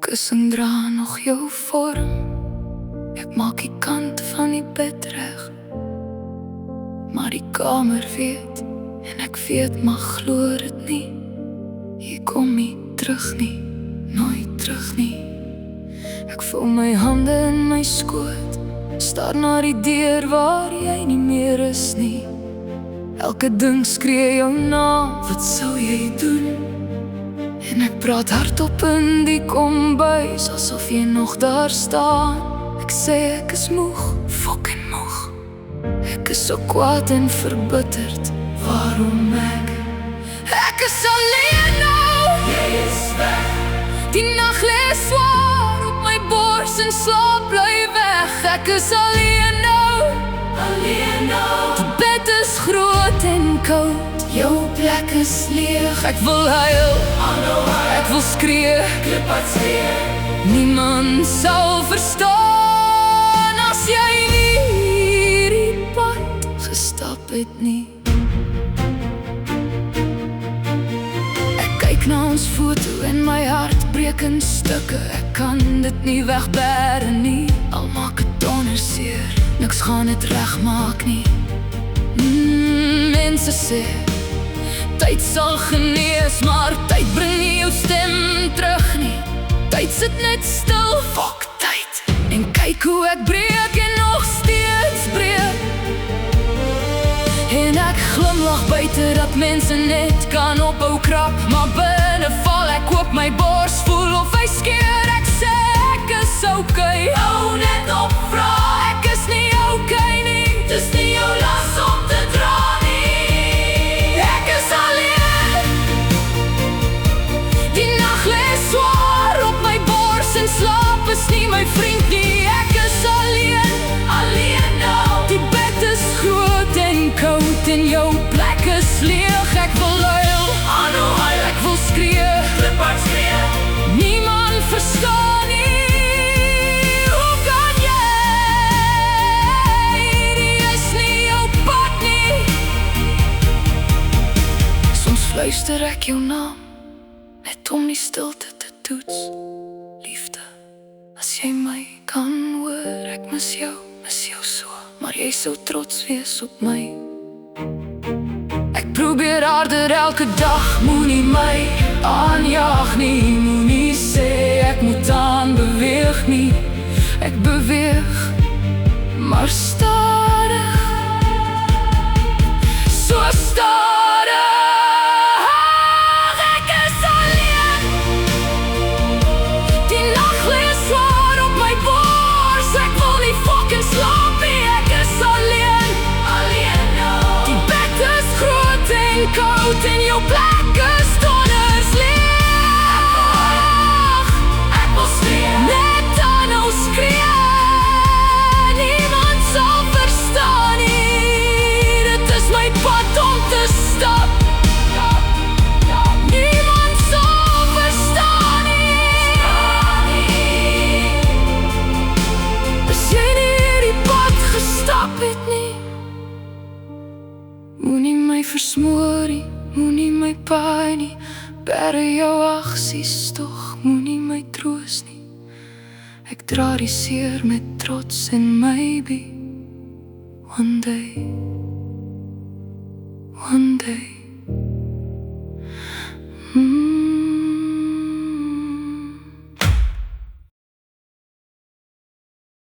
kus en dra nog jou vorm. Ek maak die kant van die bed reg, maar die kamer weet, en ek weet maar glo dit nie. Jy kom nie terug nie, nooit terug nie. Ek voel my hande in my skoot, staar na die deur waar jy nie meer is nie. Elke ding skree jou naam, wat sou jy doen? En ek praat hardop in die kombuis, asof jy nog daar staan. Ek sê ek is moeg, fucking moeg. Ek is so kwaad en verbitterd, waarom ek? Ek is alleen nou, jy is weg. Die nacht lees zwaar op my bors en slaap bly weg. Ek is alleen nou, alleen nou. Die bed is groot en koud, jou plek is leeg. Ek wil huil, ek wil skree, klip wat skree. Niemand sal verstaan as jy nie hierdie pad gestap het nie. Ek kyk na ons foto en my hart breek in stukke. Ek kan dit nie wegbere nie, al maak het donder seer, niks gaan het regmaak nie. Mense sê tyd sal genees, maar tyd bring nie jou stem terug nie. Tyd sit net stil, fuck tyd. En kyk hoe ek breek en nog steeds breek. En ek glimlach buite dat mense net kan ophou krap, maar binne val ek op my bors, voel of hy skeer. Ek sê ek is okay, hou net op vra. Ek is nie okay nie, dis nie jou las om te dra nie. Ek is alleen, die nacht lees zwaar op my bors en slaap is nie my vriend nie. Ek is alleen, alleen nou. Die bed is groot en koud en jou plek is leeg. Ek wil huil, aanhou huil, ek wil skree, klip hard skree. Niemand verstaan nie. Hoe kan jy? Die is nie jou pad nie. Soms fluister ek jou naam, net om die stilte te toets. Liefde, as jy my kan hoor, ek mis jou so, maar jy sou trots wees op my. Ek probeer harder elke dag, moenie my aanjaag nie. Moenie sê ek moet aanbeweeg nie. Ek beweeg, maar stadig, so stadig. Ek is alleen, die nacht lees zwaar op my bors. Ek wil nie fucking slaap nie. Ek is alleen, alleen nou. Die bed is groot en koud en jou plek is donders leeg. Ek wil skree, net aanhou skree. Niemand sal verstaan nie. Dit is my pad om te stap. Niemand sal verstaan nie. As jy nie hierdie pad gestap het nie. Moenie my versmoor nie, moenie my paai nie. Bere jou aksies tog, moenie my troos nie. Ek dra die seer met trots en maybe one day